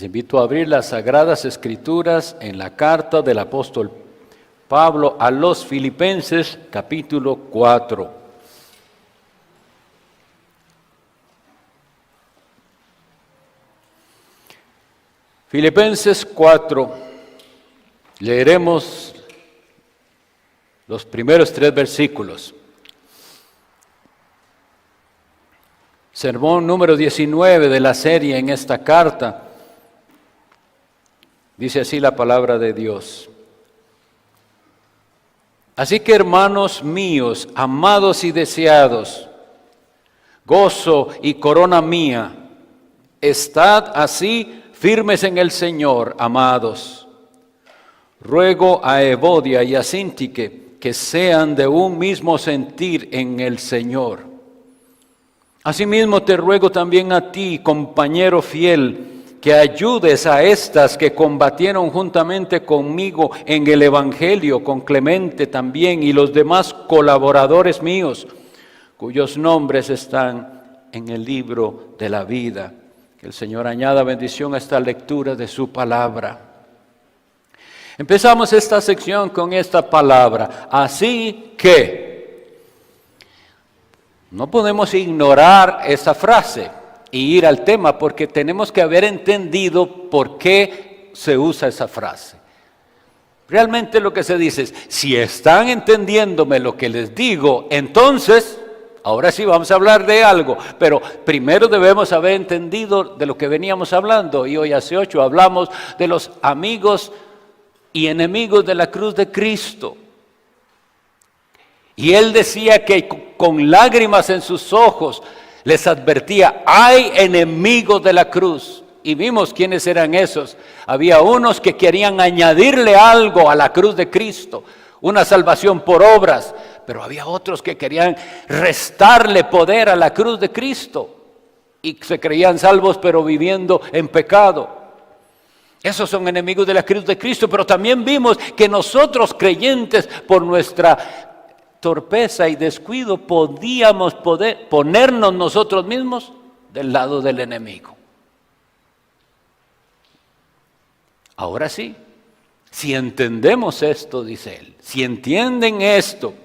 Les invito a abrir las Sagradas Escrituras en la carta del apóstol Pablo a los Filipenses, capítulo 4. Filipenses 4, leeremos los primeros 3 versículos. Sermón número 19 de la serie en esta carta. Dice así la palabra de Dios. Así que, hermanos míos, amados y deseados, gozo y corona mía, estad así firmes en el Señor, amados. Ruego a Evodia y a Síntique que sean de un mismo sentir en el Señor. Asimismo te ruego también a ti, compañero fiel, que ayudes a estas que combatieron juntamente conmigo en el Evangelio, con Clemente también y los demás colaboradores míos, cuyos nombres están en el libro de la vida. Que el Señor añada bendición a esta lectura de su palabra. Empezamos esta sección con esta palabra, así que. No podemos ignorar esa frase y ir al tema, porque tenemos que haber entendido por qué se usa esa frase. Realmente lo que se dice es, si están entendiéndome lo que les digo, entonces, ahora sí vamos a hablar de algo, pero primero debemos haber entendido de lo que veníamos hablando, y hoy hace 8 hablamos de los amigos y enemigos de la cruz de Cristo. Y él decía que con lágrimas en sus ojos les advertía, hay enemigos de la cruz. Y vimos quiénes eran esos. Había unos que querían añadirle algo a la cruz de Cristo, una salvación por obras, pero había otros que querían restarle poder a la cruz de Cristo y se creían salvos pero viviendo en pecado. Esos son enemigos de la cruz de Cristo, pero también vimos que nosotros creyentes, por nuestra torpeza y descuido, podíamos ponernos nosotros mismos del lado del enemigo. Ahora sí, si entendemos esto, dice él, si entienden esto,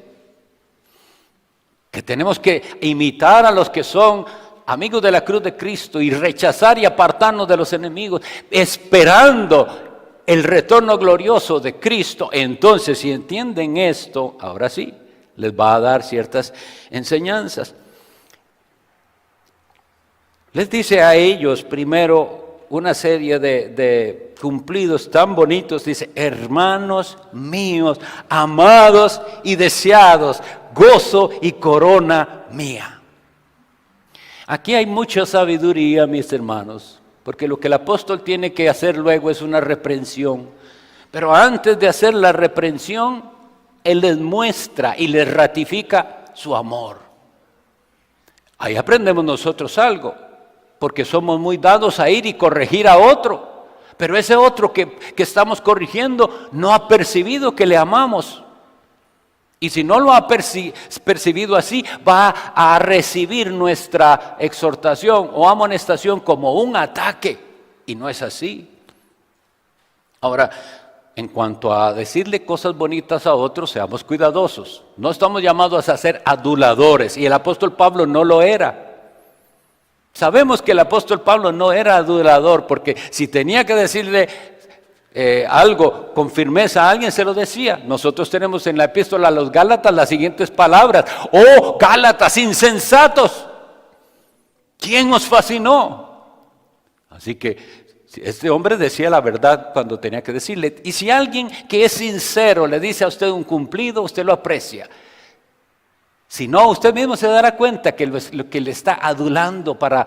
que tenemos que imitar a los que son amigos de la cruz de Cristo y rechazar y apartarnos de los enemigos, esperando el retorno glorioso de Cristo, entonces si entienden esto, ahora sí, les va a dar ciertas enseñanzas. Les dice a ellos primero una serie de cumplidos tan bonitos. Dice, hermanos míos, amados y deseados, gozo y corona mía. Aquí hay mucha sabiduría, mis hermanos, porque lo que el apóstol tiene que hacer luego es una reprensión. Pero antes de hacer la reprensión, él les muestra y les ratifica su amor. Ahí aprendemos nosotros algo, porque somos muy dados a ir y corregir a otro. Pero ese otro que estamos corrigiendo no ha percibido que le amamos. Y si no lo ha percibido así, va a recibir nuestra exhortación o amonestación como un ataque. Y no es así. Ahora, en cuanto a decirle cosas bonitas a otros, seamos cuidadosos. No estamos llamados a ser aduladores, y el apóstol Pablo no lo era. Sabemos que el apóstol Pablo no era adulador, porque si tenía que decirle algo con firmeza a alguien, se lo decía. Nosotros tenemos en la epístola a los Gálatas las siguientes palabras: ¡oh, Gálatas insensatos! ¿Quién os fascinó? Así que este hombre decía la verdad cuando tenía que decirle. Y si alguien que es sincero le dice a usted un cumplido, usted lo aprecia. Si no, usted mismo se dará cuenta que lo que le está adulando para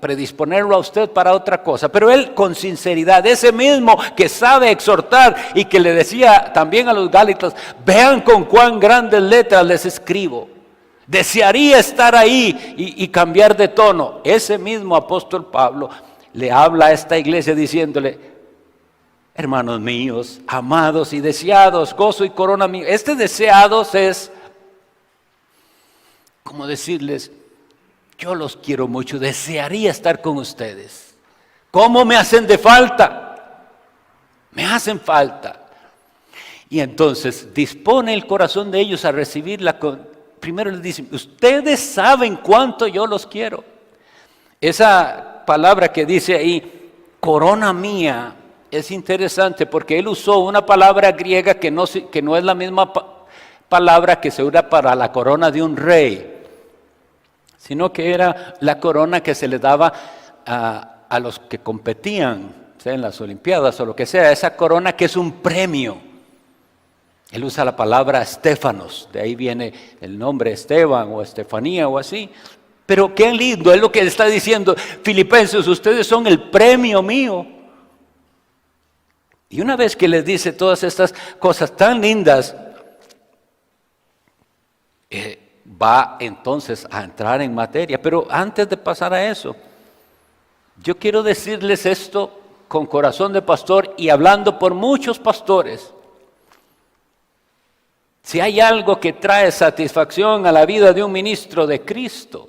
predisponerlo a usted para otra cosa. Pero él con sinceridad, ese mismo que sabe exhortar y que le decía también a los Gálatas, vean con cuán grandes letras les escribo. Desearía estar ahí y cambiar de tono. Ese mismo apóstol Pablo le habla a esta iglesia diciéndole, hermanos míos, amados y deseados, gozo y corona mía. Este deseados es como decirles, yo los quiero mucho, desearía estar con ustedes. ¿Cómo me hacen de falta? Me hacen falta. Y entonces dispone el corazón de ellos a recibirla. Primero les dice, ustedes saben cuánto yo los quiero. Esa palabra que dice ahí, corona mía, es interesante porque él usó una palabra griega que no es la misma palabra que se usa para la corona de un rey, sino que era la corona que se le daba a los que competían, sea en las Olimpiadas o lo que sea, esa corona que es un premio. Él usa la palabra Estéfanos, de ahí viene el nombre Esteban o Estefanía o así. Pero qué lindo, es lo que él está diciendo, Filipenses, ustedes son el premio mío. Y una vez que les dice todas estas cosas tan lindas, va entonces a entrar en materia. Pero antes de pasar a eso, yo quiero decirles esto con corazón de pastor y hablando por muchos pastores. Si hay algo que trae satisfacción a la vida de un ministro de Cristo,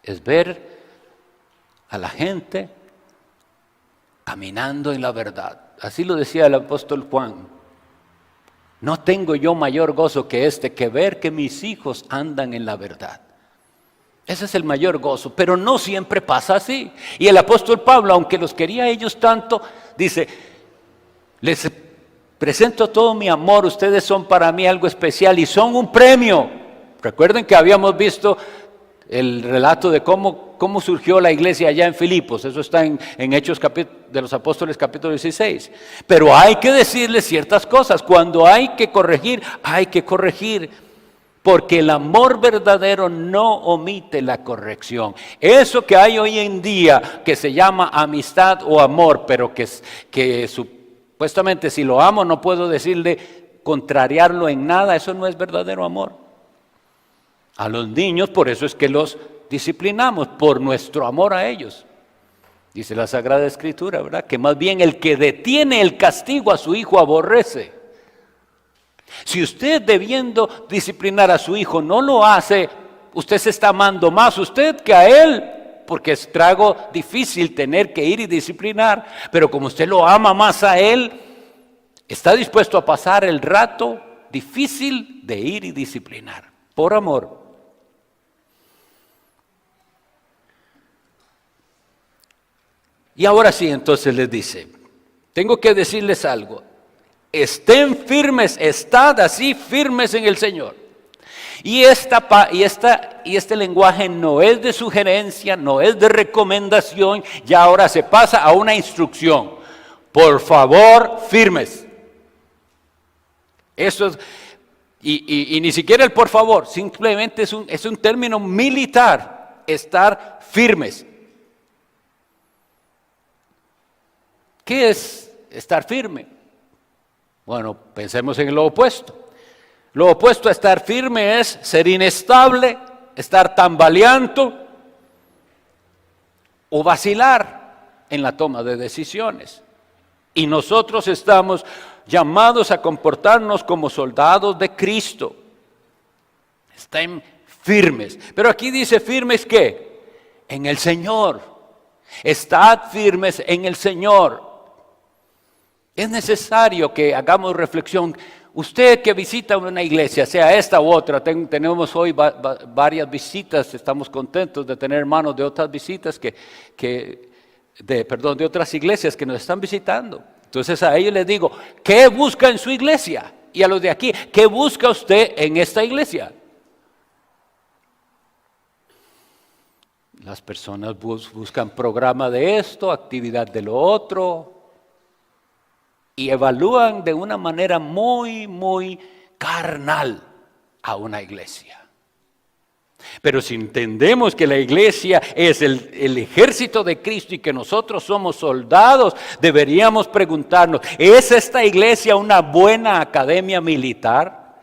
es ver a la gente caminando en la verdad. Así lo decía el apóstol Juan. No tengo yo mayor gozo que que ver que mis hijos andan en la verdad. Ese es el mayor gozo, pero no siempre pasa así. Y el apóstol Pablo, aunque los quería a ellos tanto, dice, les presento todo mi amor, ustedes son para mí algo especial y son un premio. Recuerden que habíamos visto el relato de cómo surgió la iglesia allá en Filipos. Eso está en Hechos de los Apóstoles capítulo 16. Pero hay que decirles ciertas cosas. Cuando hay que corregir, hay que corregir. Porque el amor verdadero no omite la corrección. Eso que hay hoy en día que se llama amistad o amor, pero que supuestamente si lo amo no puedo decirle contrariarlo en nada, eso no es verdadero amor. A los niños, por eso es que los disciplinamos, por nuestro amor a ellos. Dice la Sagrada Escritura, ¿verdad? Que más bien el que detiene el castigo a su hijo aborrece. Si usted debiendo disciplinar a su hijo no lo hace, usted se está amando más usted que a él, porque es trago difícil tener que ir y disciplinar, pero como usted lo ama más a él, está dispuesto a pasar el rato difícil de ir y disciplinar, por amor. Y ahora sí, entonces les dice, tengo que decirles algo, estén firmes, estad así firmes en el Señor. Y este lenguaje no es de sugerencia, no es de recomendación, ya ahora se pasa a una instrucción. Por favor, firmes. Eso es, y ni siquiera el por favor, simplemente es un término militar, estar firmes. ¿Qué es estar firme? Bueno, pensemos en lo opuesto. Lo opuesto a estar firme es ser inestable, estar tambaleando o vacilar en la toma de decisiones. Y nosotros estamos llamados a comportarnos como soldados de Cristo. Estén firmes. Pero aquí dice firmes ¿qué? En el Señor. Estad firmes en el Señor. Es necesario que hagamos reflexión. Usted que visita una iglesia, sea esta u otra, tenemos hoy varias visitas, estamos contentos de tener hermanos de otras visitas de otras iglesias que nos están visitando. Entonces a ellos les digo, ¿qué busca en su iglesia? Y a los de aquí, ¿qué busca usted en esta iglesia? Las personas buscan programa de esto, actividad de lo otro, y evalúan de una manera muy, muy carnal a una iglesia. Pero si entendemos que la iglesia es el ejército de Cristo y que nosotros somos soldados, deberíamos preguntarnos, ¿es esta iglesia una buena academia militar?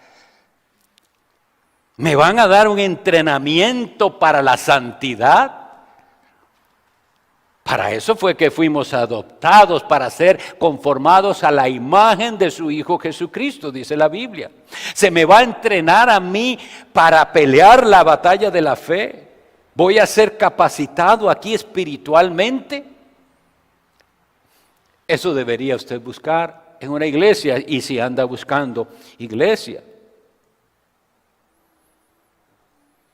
¿Me van a dar un entrenamiento para la santidad? Para eso fue que fuimos adoptados, para ser conformados a la imagen de su Hijo Jesucristo, dice la Biblia. ¿Se me va a entrenar a mí para pelear la batalla de la fe? ¿Voy a ser capacitado aquí espiritualmente? Eso debería usted buscar en una iglesia, y si anda buscando iglesia.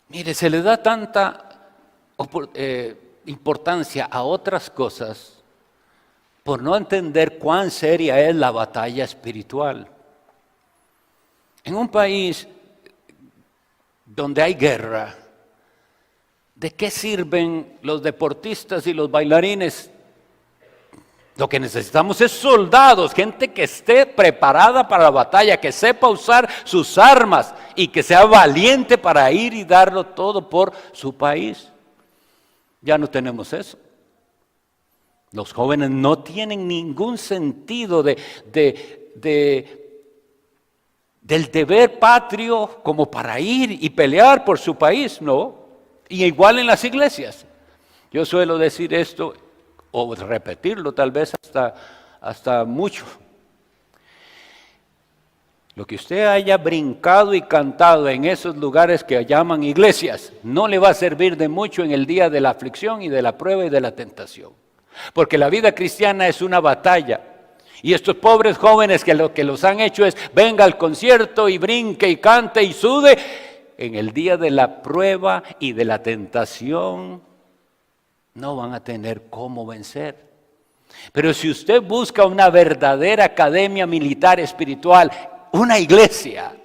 Mire, se le da tanta importancia a otras cosas por no entender cuán seria es la batalla espiritual. En un país donde hay guerra, ¿de qué sirven los deportistas y los bailarines? Lo que necesitamos es soldados, gente que esté preparada para la batalla, que sepa usar sus armas y que sea valiente para ir y darlo todo por su país. Ya no tenemos eso. Los jóvenes no tienen ningún sentido del deber patrio como para ir y pelear por su país, no. Y igual en las iglesias. Yo suelo decir esto, o repetirlo tal vez hasta mucho. Lo que usted haya brincado y cantado en esos lugares que llaman iglesias, no le va a servir de mucho en el día de la aflicción y de la prueba y de la tentación. Porque la vida cristiana es una batalla. Y estos pobres jóvenes que lo que los han hecho es, venga al concierto y brinque y cante y sude. En el día de la prueba y de la tentación, no van a tener cómo vencer. Pero si usted busca una verdadera academia militar espiritual, una iglesia,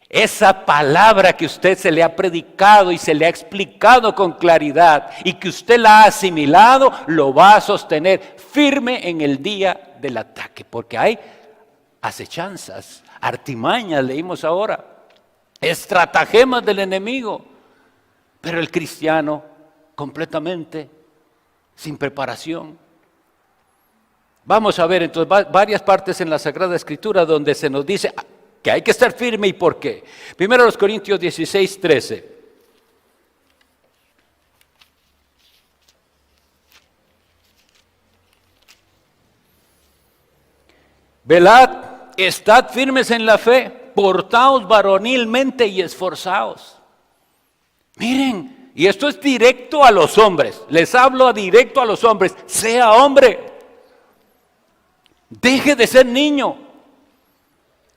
esa palabra que usted se le ha predicado y se le ha explicado con claridad y que usted la ha asimilado, lo va a sostener firme en el día del ataque, porque hay acechanzas, artimañas, leímos ahora, estratagemas del enemigo, pero el cristiano completamente sin preparación. Vamos a ver entonces varias partes en la Sagrada Escritura donde se nos dice que hay que estar firme y por qué. Primero los Corintios 16, 13. Velad, estad firmes en la fe, portaos varonilmente y esforzaos. Miren, y esto es directo a los hombres, les hablo directo a los hombres, sea hombre, deje de ser niño,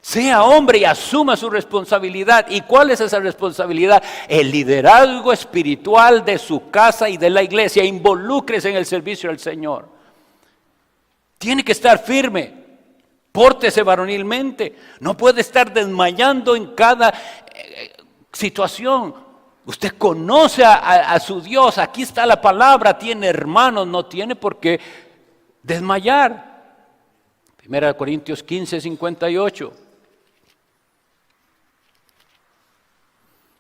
sea hombre y asuma su responsabilidad. ¿Y cuál es esa responsabilidad? El liderazgo espiritual de su casa y de la iglesia. Involúcrese en el servicio al Señor. Tiene que estar firme. Pórtese varonilmente. No puede estar desmayando en cada situación. Usted conoce a su Dios. Aquí está la palabra. Tiene hermanos. No tiene por qué desmayar. 1 Corintios 15, 58.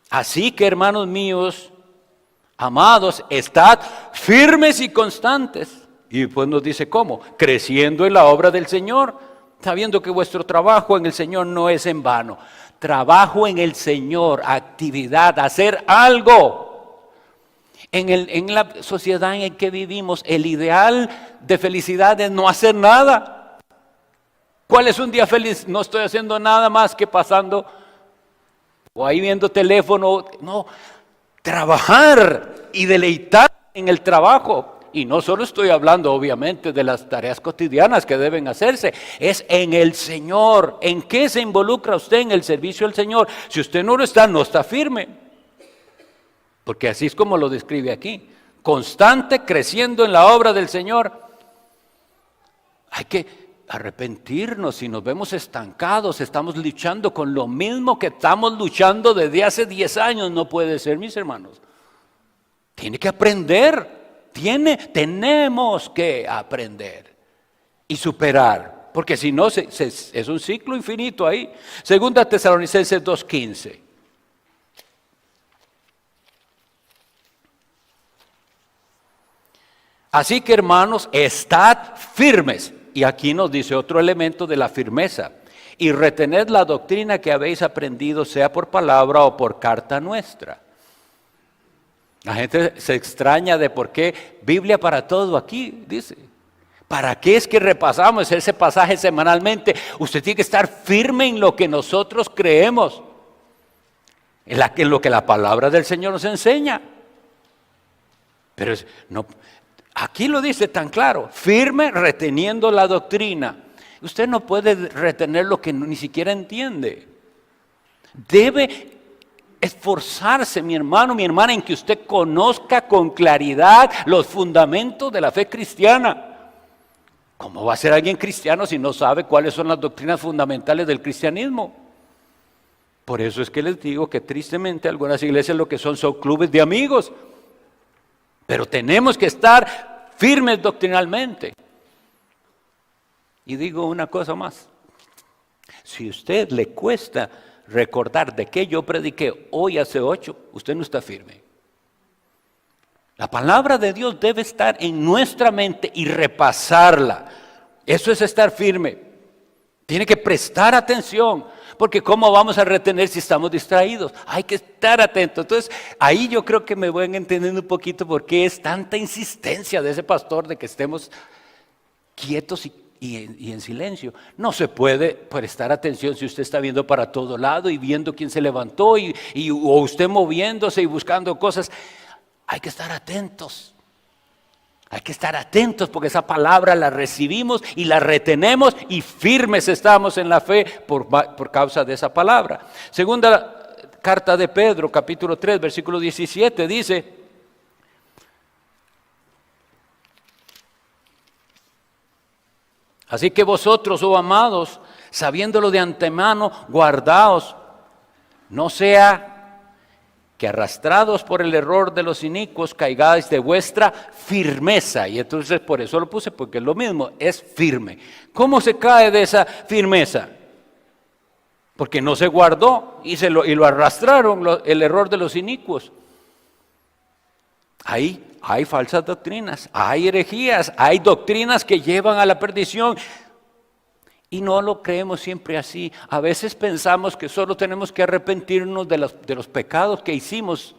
Así que, hermanos míos, amados, estad firmes y constantes. Y pues nos dice cómo, creciendo en la obra del Señor, sabiendo que vuestro trabajo en el Señor no es en vano. Trabajo en el Señor, actividad, hacer algo. En la sociedad en la que vivimos, el ideal de felicidad es no hacer nada. ¿Cuál es un día feliz? No estoy haciendo nada más que pasando o ahí viendo teléfono. No, trabajar y deleitar en el trabajo. Y no solo estoy hablando obviamente de las tareas cotidianas que deben hacerse, es en el Señor. ¿En qué se involucra usted en el servicio al Señor? Si usted no está firme. Porque así es como lo describe aquí. Constante, creciendo en la obra del Señor. Hay que arrepentirnos si nos vemos estancados, estamos luchando con lo mismo que estamos luchando desde hace 10 años. No puede ser, mis hermanos. Tiene que aprender. Tenemos que aprender y superar, porque si no es un ciclo infinito ahí. Segunda Tesalonicenses 2:15. Así que, hermanos, estad firmes. Y aquí nos dice otro elemento de la firmeza. Y retened la doctrina que habéis aprendido, sea por palabra o por carta nuestra. La gente se extraña de por qué Biblia para todo aquí, dice. ¿Para qué es que repasamos ese pasaje semanalmente? Usted tiene que estar firme en lo que nosotros creemos, en lo que la palabra del Señor nos enseña. Pero no, aquí lo dice tan claro, firme reteniendo la doctrina. Usted no puede retener lo que ni siquiera entiende. Debe esforzarse, mi hermano, mi hermana, en que usted conozca con claridad los fundamentos de la fe cristiana. ¿Cómo va a ser alguien cristiano si no sabe cuáles son las doctrinas fundamentales del cristianismo? Por eso es que les digo que tristemente algunas iglesias lo que son clubes de amigos. Pero tenemos que estar firmes doctrinalmente. Y digo una cosa más. Si a usted le cuesta recordar de qué yo prediqué hoy hace 8, usted no está firme. La palabra de Dios debe estar en nuestra mente y repasarla. Eso es estar firme. Tiene que prestar atención, porque ¿cómo vamos a retener si estamos distraídos? Hay que estar atentos. Entonces, ahí yo creo que me voy entendiendo un poquito por qué es tanta insistencia de ese pastor de que estemos quietos y en silencio. No se puede prestar atención si usted está viendo para todo lado y viendo quién se levantó o usted moviéndose y buscando cosas. Hay que estar atentos. Hay que estar atentos porque esa palabra la recibimos y la retenemos y firmes estamos en la fe por causa de esa palabra. Segunda carta de Pedro, capítulo 3, versículo 17, dice: así que vosotros, oh amados, sabiéndolo de antemano, guardaos, no sea que arrastrados por el error de los inicuos caigáis de vuestra firmeza. Y entonces por eso lo puse, porque es lo mismo, es firme. ¿Cómo se cae de esa firmeza? Porque no se guardó y lo arrastraron el error de los inicuos. Ahí hay falsas doctrinas, hay herejías, hay doctrinas que llevan a la perdición. Y no lo creemos siempre así. A veces pensamos que solo tenemos que arrepentirnos de los pecados que hicimos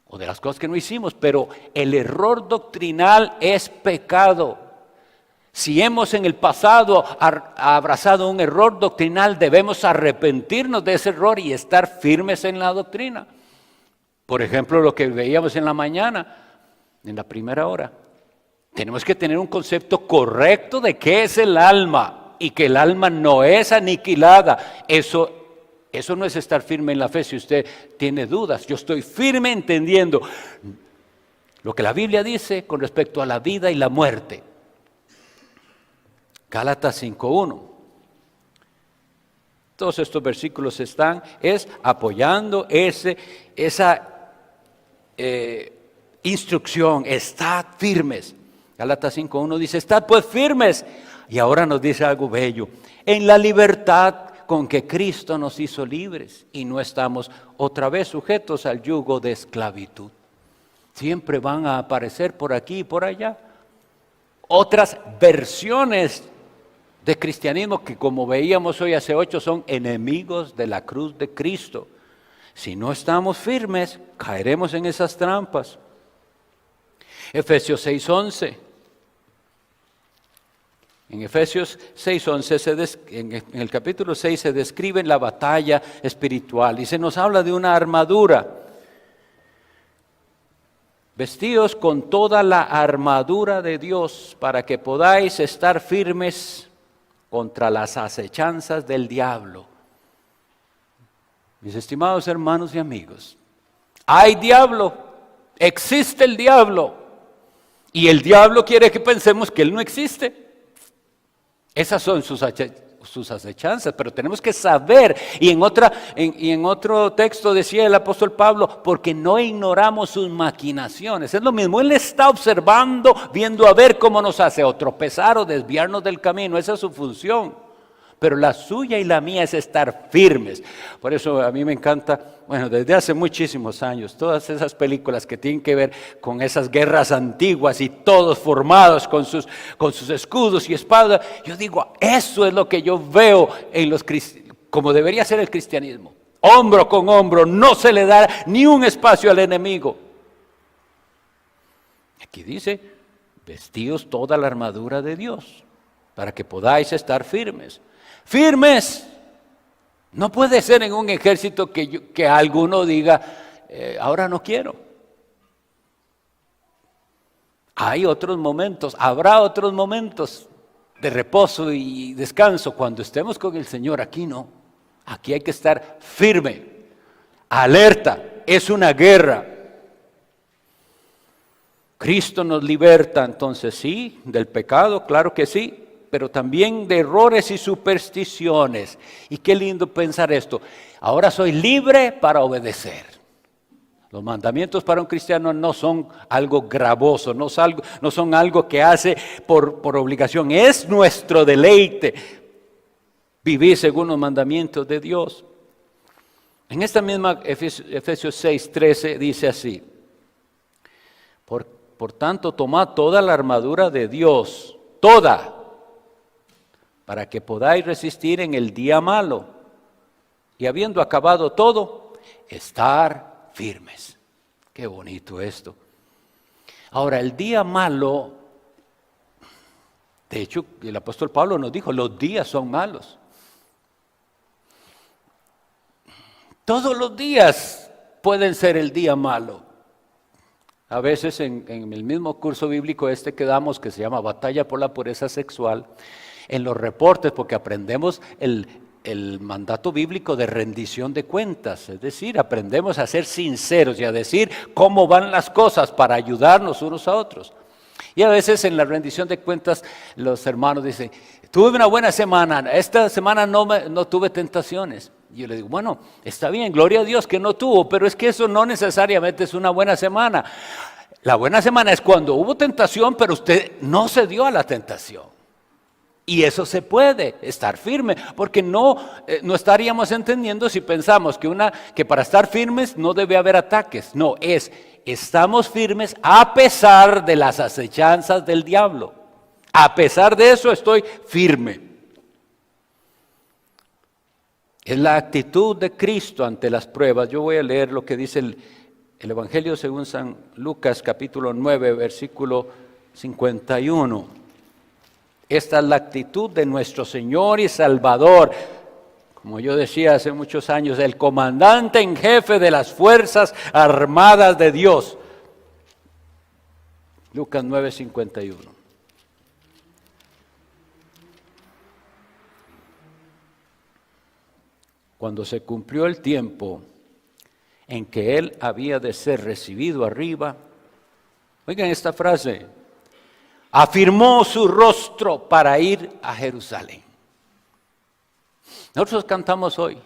o de las cosas que no hicimos, pero el error doctrinal es pecado. Si hemos en el pasado abrazado un error doctrinal, debemos arrepentirnos de ese error y estar firmes en la doctrina. Por ejemplo, lo que veíamos en la mañana, en la primera hora. Tenemos que tener un concepto correcto de qué es el alma. Y que el alma no es aniquilada. Eso no es estar firme en la fe si usted tiene dudas. Yo estoy firme entendiendo lo que la Biblia dice con respecto a la vida y la muerte. Gálatas 5:1. Todos estos versículos están apoyando esa instrucción. Estad firmes. Gálatas 5:1 dice: estad pues firmes. Y ahora nos dice algo bello: en la libertad con que Cristo nos hizo libres, y no estamos otra vez sujetos al yugo de esclavitud. Siempre van a aparecer por aquí y por allá otras versiones de cristianismo que, como veíamos hoy hace 8, son enemigos de la cruz de Cristo. Si no estamos firmes, caeremos en esas trampas. Efesios 6:11. En Efesios 6:11, en el capítulo 6 se describe la batalla espiritual y se nos habla de una armadura. Vestíos con toda la armadura de Dios para que podáis estar firmes contra las acechanzas del diablo. Mis estimados hermanos y amigos, hay diablo, existe el diablo, y el diablo quiere que pensemos que él no existe. Esas son sus acechanzas, pero tenemos que saber, y en otro texto decía el apóstol Pablo, porque no ignoramos sus maquinaciones. Es lo mismo, él está observando, viendo a ver cómo nos hace o tropezar o desviarnos del camino. Esa es su función. Pero la suya y la mía es estar firmes. Por eso a mí me encanta, desde hace muchísimos años, todas esas películas que tienen que ver con esas guerras antiguas y todos formados con sus escudos y espadas. Yo digo, eso es lo que yo veo en como debería ser el cristianismo. Hombro con hombro, no se le da ni un espacio al enemigo. Aquí dice, vestíos toda la armadura de Dios para que podáis estar firmes. Firmes. No puede ser en un ejército que alguno diga, ahora no quiero. Hay otros momentos, habrá otros momentos de reposo y descanso cuando estemos con el Señor. Aquí no, aquí hay que estar firme, alerta, es una guerra. Cristo nos liberta, entonces sí, del pecado, claro que sí, pero también de errores y supersticiones. Y qué lindo pensar esto. Ahora soy libre para obedecer. Los mandamientos para un cristiano no son algo gravoso, no son algo que hace por obligación. Es nuestro deleite vivir según los mandamientos de Dios. En esta misma Efesios 6:13 dice así: Por tanto, tomad toda la armadura de Dios, toda, para que podáis resistir en el día malo, y habiendo acabado todo, estar firmes. Qué bonito esto. Ahora, el día malo, de hecho, el apóstol Pablo nos dijo, los días son malos. Todos los días pueden ser el día malo. A veces en el mismo curso bíblico que damos, que se llama Batalla por la Pureza Sexual, en los reportes, porque aprendemos el mandato bíblico de rendición de cuentas, es decir, aprendemos a ser sinceros y a decir cómo van las cosas para ayudarnos unos a otros. Y a veces en la rendición de cuentas los hermanos dicen, tuve una buena semana, esta semana no tuve tentaciones. Y yo le digo, bueno, está bien, gloria a Dios que no tuvo, pero es que eso no necesariamente es una buena semana. La buena semana es cuando hubo tentación, pero usted no se dio a la tentación. Y eso se puede, estar firme, porque no estaríamos entendiendo si pensamos que para estar firmes no debe haber ataques. No, estamos firmes a pesar de las acechanzas del diablo. A pesar de eso estoy firme. Es la actitud de Cristo ante las pruebas. Yo voy a leer lo que dice el Evangelio según San Lucas, capítulo 9, versículo 51. Esta es la actitud de nuestro Señor y Salvador. Como yo decía hace muchos años, el comandante en jefe de las Fuerzas Armadas de Dios. Lucas 9, 51. Cuando se cumplió el tiempo en que él había de ser recibido arriba, oigan esta frase, afirmó su rostro para ir a Jerusalén. Nosotros cantamos hoy,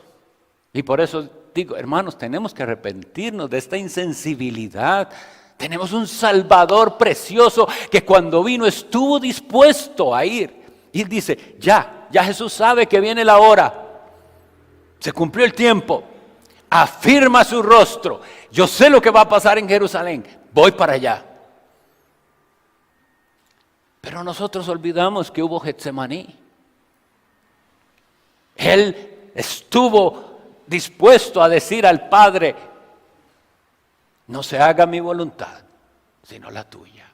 y por eso digo, hermanos, tenemos que arrepentirnos de esta insensibilidad. Tenemos un Salvador precioso que cuando vino estuvo dispuesto a ir. Y él dice, ya Jesús sabe que viene la hora. Se cumplió el tiempo, afirma su rostro, yo sé lo que va a pasar en Jerusalén, voy para allá. Pero nosotros olvidamos que hubo Getsemaní. Él estuvo dispuesto a decir al Padre, no se haga mi voluntad, sino la tuya.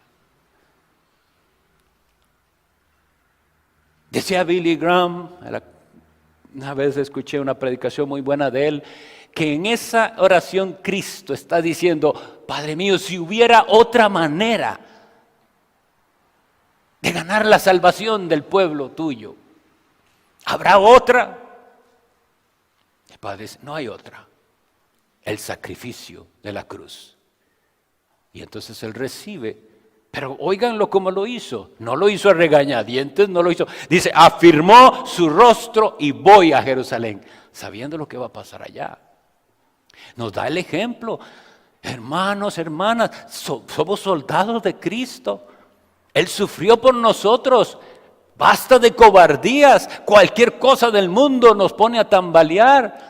Decía Billy Graham, una vez escuché una predicación muy buena de él, que en esa oración Cristo está diciendo, Padre mío, si hubiera otra manera de ganar la salvación del pueblo tuyo, ¿habrá otra? El Padre dice, no hay otra, el sacrificio de la cruz. Y entonces él recibe. Pero óiganlo cómo lo hizo, no lo hizo a regañadientes, no lo hizo, dice, afirmó su rostro y voy a Jerusalén, sabiendo lo que va a pasar allá. Nos da el ejemplo, hermanos, hermanas, somos soldados de Cristo, Él sufrió por nosotros, basta de cobardías, cualquier cosa del mundo nos pone a tambalear.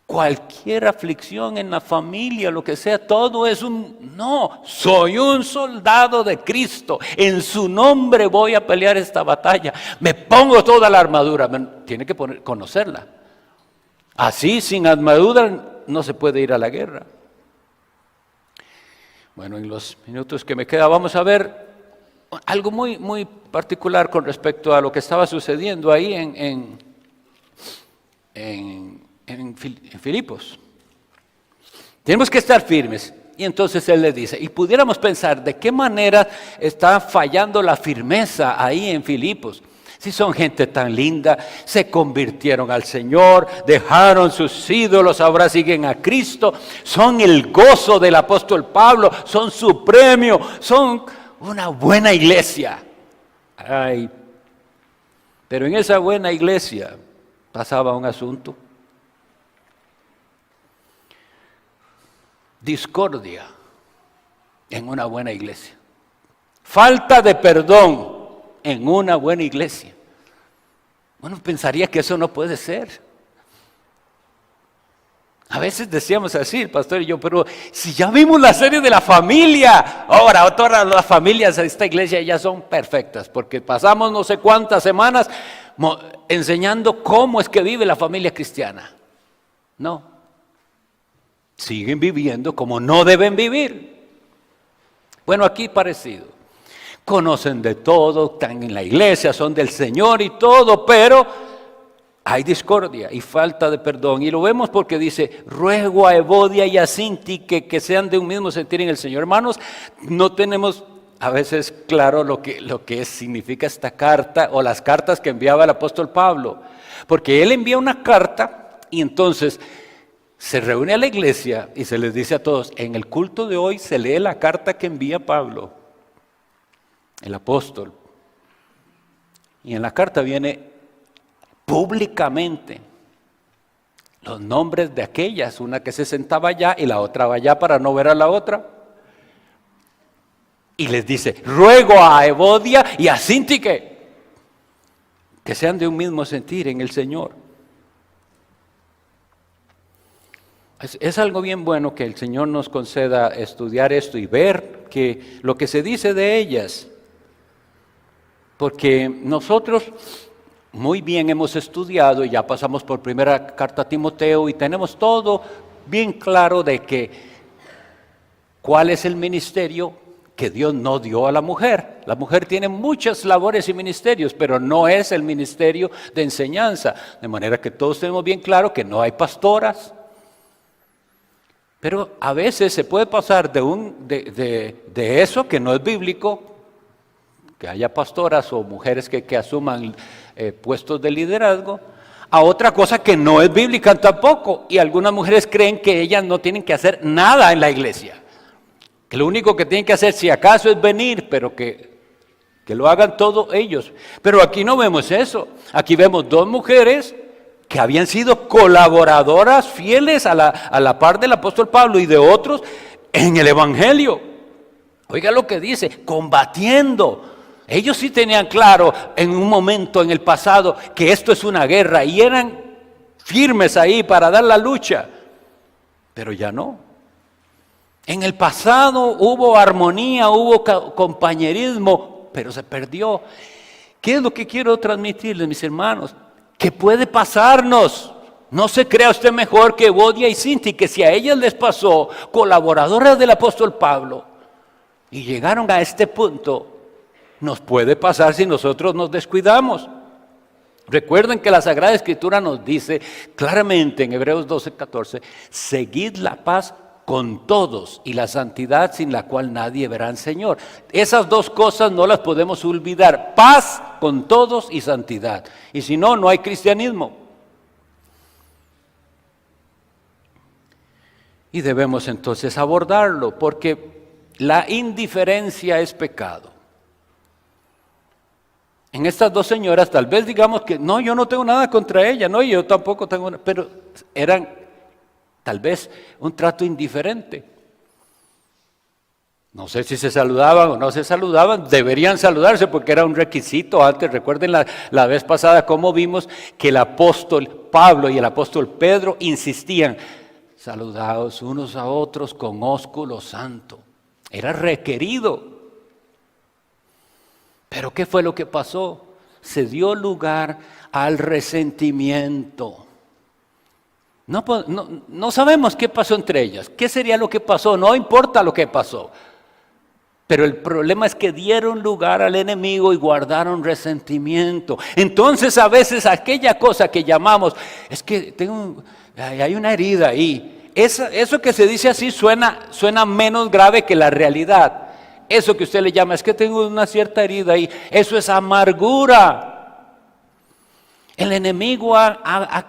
Cualquier aflicción en la familia, lo que sea, todo es no, soy un soldado de Cristo, en su nombre voy a pelear esta batalla, me pongo toda la armadura, tiene que conocerla. Así, sin armadura, no se puede ir a la guerra. Bueno, en los minutos que me queda vamos a ver algo muy, muy particular con respecto a lo que estaba sucediendo ahí en Filipos. Tenemos que estar firmes. Y entonces él le dice, y pudiéramos pensar, ¿de qué manera está fallando la firmeza ahí en Filipos? Si son gente tan linda, se convirtieron al Señor, dejaron sus ídolos, ahora siguen a Cristo, son el gozo del apóstol Pablo, son su premio, son una buena iglesia. Ay, pero en esa buena iglesia pasaba un asunto. Discordia en una buena iglesia. Falta de perdón en una buena iglesia. Uno pensaría que eso no puede ser. A veces decíamos así, el pastor y yo, pero si ya vimos la serie de la familia, ahora todas las familias de esta iglesia ya son perfectas, porque pasamos no sé cuántas semanas enseñando cómo es que vive la familia cristiana. No, siguen viviendo como no deben vivir. Bueno, aquí parecido. Conocen de todo, están en la iglesia, son del Señor y todo, pero hay discordia y falta de perdón. Y lo vemos porque dice, ruego a Evodia y a Síntique que sean de un mismo sentir en el Señor. Hermanos, no tenemos a veces claro lo que significa esta carta o las cartas que enviaba el apóstol Pablo. Porque él envía una carta y entonces se reúne a la iglesia y se les dice a todos, en el culto de hoy se lee la carta que envía Pablo, el apóstol. Y en la carta viene públicamente los nombres de aquellas, una que se sentaba allá y la otra va allá para no ver a la otra. Y les dice, ruego a Evodia y a Síntique que sean de un mismo sentir en el Señor. Es algo bien bueno que el Señor nos conceda estudiar esto y ver que lo que se dice de ellas. Porque nosotros muy bien hemos estudiado y ya pasamos por primera carta a Timoteo y tenemos todo bien claro de que cuál es el ministerio que Dios no dio a la mujer. La mujer tiene muchas labores y ministerios, pero no es el ministerio de enseñanza. De manera que todos tenemos bien claro que no hay pastoras. Pero a veces se puede pasar de eso que no es bíblico, que haya pastoras o mujeres que asuman puestos de liderazgo, a otra cosa que no es bíblica tampoco. Y algunas mujeres creen que ellas no tienen que hacer nada en la iglesia, que lo único que tienen que hacer si acaso es venir, pero que lo hagan todos ellos. Pero aquí no vemos eso. Aquí vemos dos mujeres que habían sido colaboradoras fieles a la par del apóstol Pablo y de otros en el evangelio. Oiga lo que dice, combatiendo. Ellos sí tenían claro en un momento en el pasado que esto es una guerra y eran firmes ahí para dar la lucha, pero ya no. En el pasado hubo armonía, hubo compañerismo, pero se perdió. ¿Qué es lo que quiero transmitirles, mis hermanos? Que puede pasarnos. No se crea usted mejor que Evodia y Síntique, que si a ellas les pasó, colaboradoras del apóstol Pablo, y llegaron a este punto, nos puede pasar si nosotros nos descuidamos. Recuerden que la Sagrada Escritura nos dice claramente en Hebreos 12:14, seguid la paz con todos y la santidad sin la cual nadie verá al Señor. Esas dos cosas no las podemos olvidar, paz con todos y santidad. Y si no, no hay cristianismo. Y debemos entonces abordarlo, porque la indiferencia es pecado. En estas dos señoras, tal vez digamos que no, yo no tengo nada contra ella, no, yo tampoco tengo nada, pero eran tal vez un trato indiferente. No sé si se saludaban o no se saludaban, deberían saludarse porque era un requisito antes. Recuerden la vez pasada cómo vimos que el apóstol Pablo y el apóstol Pedro insistían, saludaos unos a otros con ósculo santo. Era requerido. Pero ¿qué fue lo que pasó? Se dio lugar al resentimiento. No sabemos qué pasó entre ellas. ¿Qué sería lo que pasó? No importa lo que pasó. Pero el problema es que dieron lugar al enemigo y guardaron resentimiento. Entonces a veces aquella cosa que llamamos, es que hay una herida ahí. Eso que se dice así suena menos grave que la realidad. Eso que usted le llama, es que tengo una cierta herida ahí, eso es amargura. El enemigo ha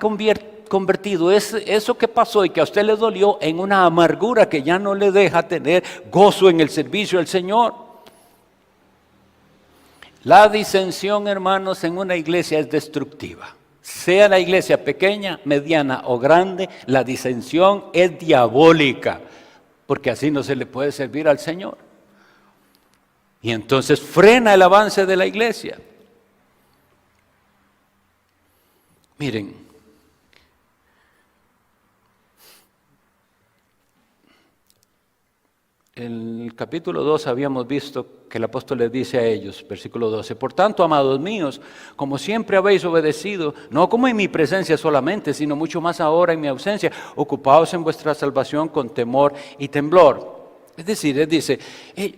convertido eso que pasó y que a usted le dolió en una amargura que ya no le deja tener gozo en el servicio del Señor. La disensión, hermanos, en una iglesia es destructiva. Sea la iglesia pequeña, mediana o grande, la disensión es diabólica, porque así no se le puede servir al Señor. Y entonces frena el avance de la iglesia. Miren, en el capítulo 2 habíamos visto que el apóstol les dice a ellos, versículo 12, por tanto, amados míos, como siempre habéis obedecido, no como en mi presencia solamente, sino mucho más ahora en mi ausencia, ocupaos en vuestra salvación con temor y temblor. Es decir, él dice,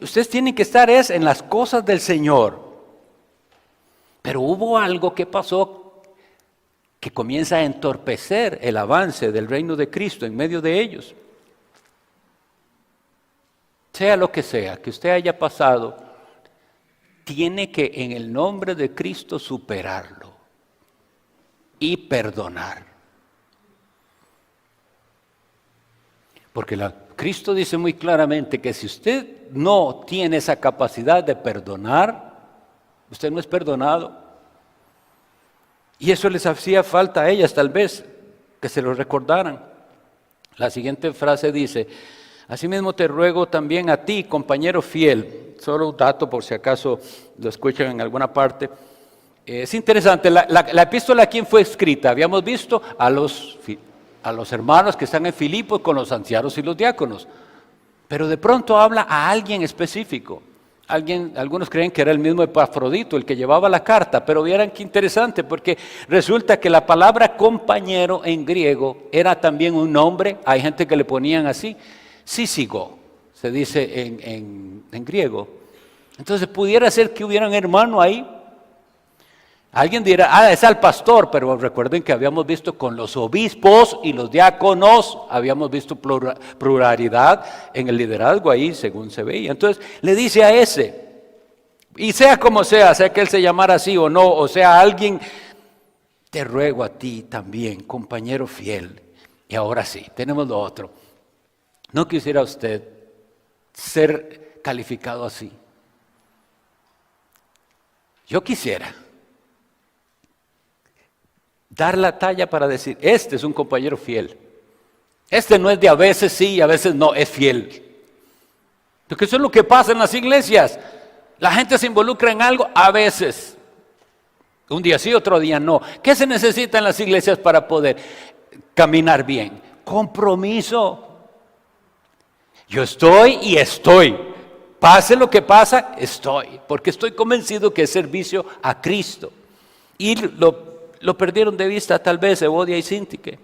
ustedes tienen que estar en las cosas del Señor. Pero hubo algo que pasó que comienza a entorpecer el avance del reino de Cristo en medio de ellos. Sea lo que sea que usted haya pasado, tiene que en el nombre de Cristo superarlo y perdonar. Porque Cristo dice muy claramente que si usted no tiene esa capacidad de perdonar, usted no es perdonado. Y eso les hacía falta a ellas tal vez, que se lo recordaran. La siguiente frase dice, asimismo te ruego también a ti, compañero fiel. Solo un dato por si acaso lo escuchan en alguna parte. Es interesante, la epístola a quién fue escrita. Habíamos visto a los hermanos que están en Filipos con los ancianos y los diáconos. Pero de pronto habla a alguien específico. Algunos creen que era el mismo Epafrodito el que llevaba la carta, pero vieran qué interesante, porque resulta que la palabra compañero en griego era también un nombre. Hay gente que le ponían así, sísigo, se dice en griego. Entonces pudiera ser que hubiera un hermano ahí. Alguien dirá, es al pastor, pero recuerden que habíamos visto con los obispos y los diáconos, habíamos visto pluralidad en el liderazgo ahí, según se veía. Entonces le dice a ese, y sea como sea que él se llamara así o no, o sea alguien, te ruego a ti también, compañero fiel. Y ahora sí, tenemos lo otro. ¿No quisiera usted ser calificado así? Yo quisiera dar la talla para decir, este es un compañero fiel. Este no es de a veces sí y a veces no, es fiel. Porque eso es lo que pasa en las iglesias. La gente se involucra en algo a veces. Un día sí, otro día no. ¿Qué se necesita en las iglesias para poder caminar bien? Compromiso. Yo estoy y estoy. Pase lo que pasa, estoy. Porque estoy convencido que es servicio a Cristo. Y lo perdieron de vista tal vez Evodia y Síntique.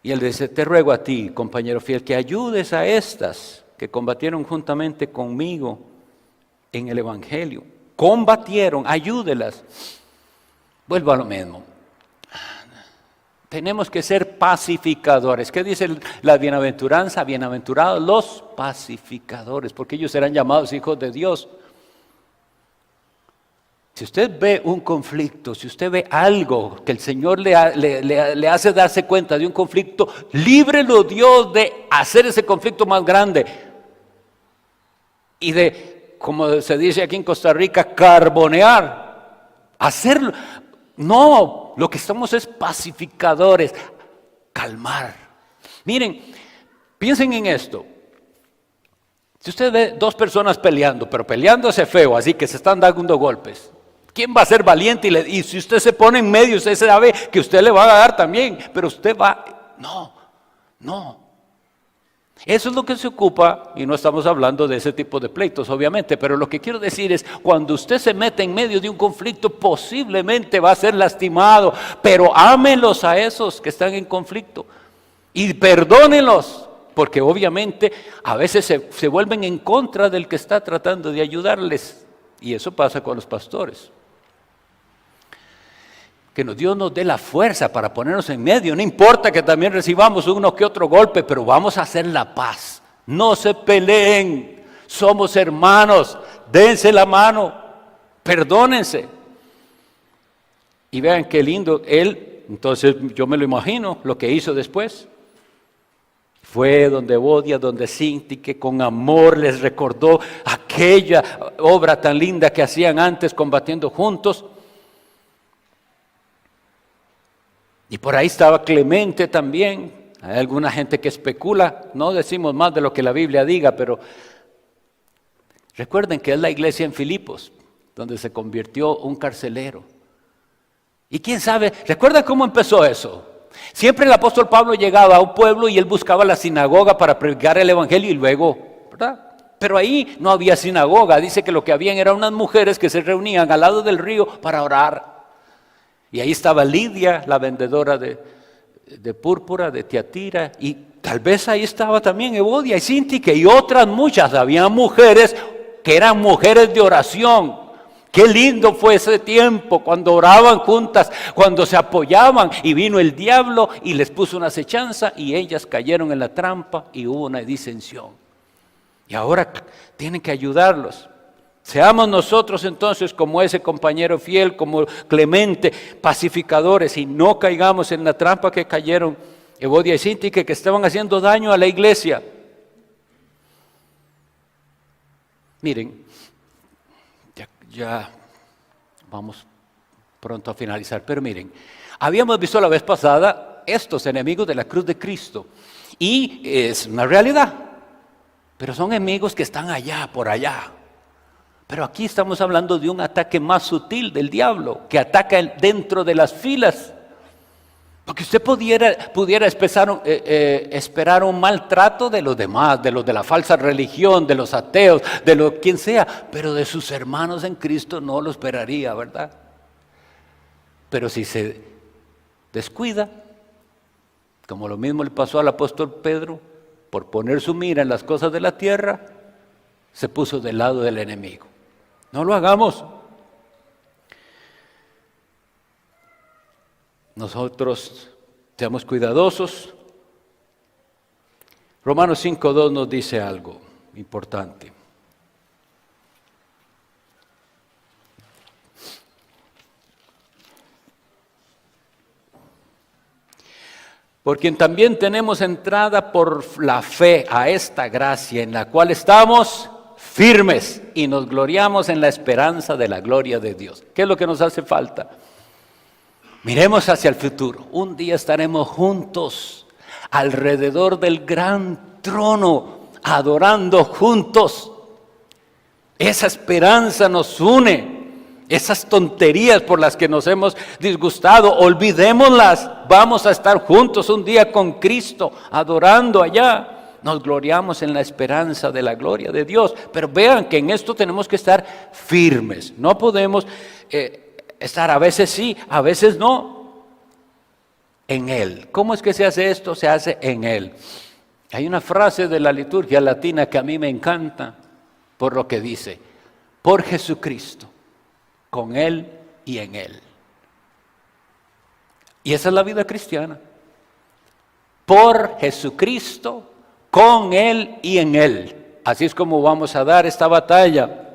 Y él dice, te ruego a ti, compañero fiel, que ayudes a estas que combatieron juntamente conmigo en el Evangelio. Combatieron, ayúdelas. Vuelvo a lo mismo. Tenemos que ser pacificadores. ¿Qué dice la bienaventuranza? Bienaventurados los pacificadores, porque ellos serán llamados hijos de Dios. Si usted ve un conflicto, si usted ve algo que el Señor le hace darse cuenta de un conflicto, líbrelo Dios de hacer ese conflicto más grande y de, como se dice aquí en Costa Rica, carbonear, hacerlo. No, lo que estamos es pacificadores, calmar. Miren, piensen en esto. Si usted ve dos personas peleando, pero peleándose feo, así que se están dando golpes, ¿quién va a ser valiente? Y si usted se pone en medio, usted sabe que usted le va a dar también, pero usted va, no. Eso es lo que se ocupa, y no estamos hablando de ese tipo de pleitos, obviamente, pero lo que quiero decir es, cuando usted se mete en medio de un conflicto, posiblemente va a ser lastimado, pero ámelos a esos que están en conflicto y perdónenlos, porque obviamente a veces se vuelven en contra del que está tratando de ayudarles, y eso pasa con los pastores. Que Dios nos dé la fuerza para ponernos en medio. No importa que también recibamos uno que otro golpe, pero vamos a hacer la paz. No se peleen, somos hermanos, dense la mano, perdónense. Y vean qué lindo él, entonces yo me lo imagino, lo que hizo después. Fue donde Evodia, donde Síntique, con amor les recordó aquella obra tan linda que hacían antes combatiendo juntos. Y por ahí estaba Clemente también. Hay alguna gente que especula, no decimos más de lo que la Biblia diga, pero recuerden que es la iglesia en Filipos, donde se convirtió un carcelero. Y quién sabe, ¿recuerdan cómo empezó eso? Siempre el apóstol Pablo llegaba a un pueblo y él buscaba la sinagoga para predicar el evangelio y luego, ¿verdad? Pero ahí no había sinagoga, dice que lo que habían eran unas mujeres que se reunían al lado del río para orar. Y ahí estaba Lidia, la vendedora de púrpura, de Tiatira, y tal vez ahí estaba también Evodia y Síntique y otras muchas. Había mujeres que eran mujeres de oración. Qué lindo fue ese tiempo cuando oraban juntas, cuando se apoyaban, y vino el diablo y les puso una acechanza y ellas cayeron en la trampa y hubo una disensión. Y ahora tienen que ayudarlos. Seamos nosotros entonces como ese compañero fiel, como Clemente, pacificadores, y no caigamos en la trampa que cayeron Evodia y Síntique, que estaban haciendo daño a la iglesia. Miren, ya vamos pronto a finalizar, pero miren, habíamos visto la vez pasada estos enemigos de la cruz de Cristo, y es una realidad, pero son enemigos que están allá, por allá. Pero aquí estamos hablando de un ataque más sutil del diablo, que ataca dentro de las filas. Porque usted pudiera esperar un maltrato de los demás, de los de la falsa religión, de los ateos, de quien sea, pero de sus hermanos en Cristo no lo esperaría, ¿verdad? Pero si se descuida, como lo mismo le pasó al apóstol Pedro, por poner su mira en las cosas de la tierra, se puso del lado del enemigo. No lo hagamos. Nosotros seamos cuidadosos. Romanos 5:2 nos dice algo importante. Por quien también tenemos entrada por la fe a esta gracia en la cual estamos firmes y nos gloriamos en la esperanza de la gloria de Dios. ¿Qué es lo que nos hace falta? Miremos hacia el futuro. Un día estaremos juntos alrededor del gran trono, adorando juntos. Esa esperanza nos une. Esas tonterías por las que nos hemos disgustado, olvidémoslas. Vamos a estar juntos un día con Cristo, adorando allá. Nos gloriamos en la esperanza de la gloria de Dios. Pero vean que en esto tenemos que estar firmes. No podemos estar a veces sí, a veces no. En Él. ¿Cómo es que se hace esto? Se hace en Él. Hay una frase de la liturgia latina que a mí me encanta por lo que dice: por Jesucristo, con Él y en Él. Y esa es la vida cristiana. Por Jesucristo, con Él y en Él. Así es como vamos a dar esta batalla.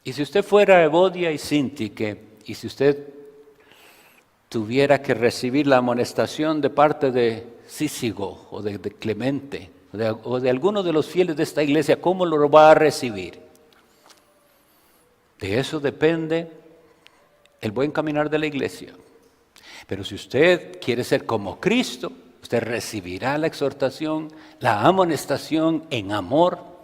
Y si usted fuera Evodia y Síntique, y si usted tuviera que recibir la amonestación de parte de Cícigo o de Clemente o de alguno de los fieles de esta iglesia, ¿cómo lo va a recibir? De eso depende el buen caminar de la iglesia. Pero si usted quiere ser como Cristo, usted recibirá la exhortación, la amonestación en amor,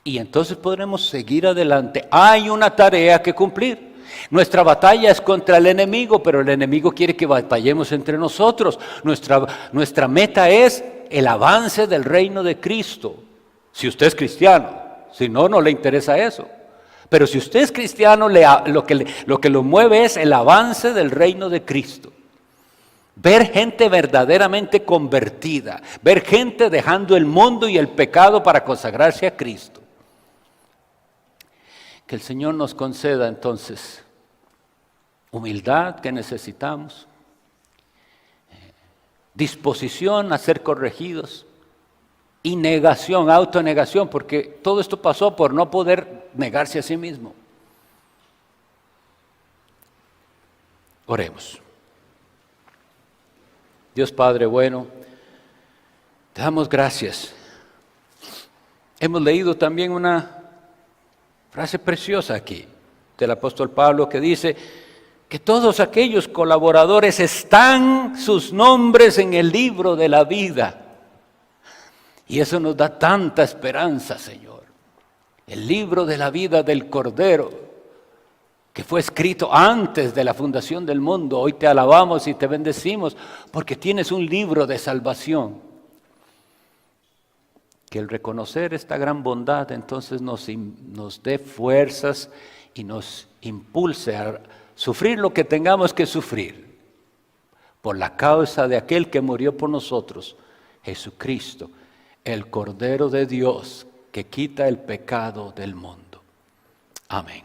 y entonces podremos seguir adelante. Hay una tarea que cumplir. Nuestra batalla es contra el enemigo, pero el enemigo quiere que batallemos entre nosotros. Nuestra meta es el avance del reino de Cristo. Si usted es cristiano, si no, no le interesa eso. Pero si usted es cristiano, lo que lo mueve es el avance del reino de Cristo. Ver gente verdaderamente convertida, ver gente dejando el mundo y el pecado para consagrarse a Cristo. Que el Señor nos conceda entonces humildad que necesitamos, disposición a ser corregidos y negación, autonegación, porque todo esto pasó por no poder negarse a sí mismo. Oremos. Dios Padre bueno, te damos gracias. Hemos leído también una frase preciosa aquí del apóstol Pablo que dice que todos aquellos colaboradores están sus nombres en el libro de la vida. Y eso nos da tanta esperanza, Señor. El libro de la vida del Cordero, que fue escrito antes de la fundación del mundo. Hoy te alabamos y te bendecimos porque tienes un libro de salvación. Que el reconocer esta gran bondad entonces nos dé fuerzas y nos impulse a sufrir lo que tengamos que sufrir por la causa de aquel que murió por nosotros, Jesucristo, el Cordero de Dios que quita el pecado del mundo. Amén.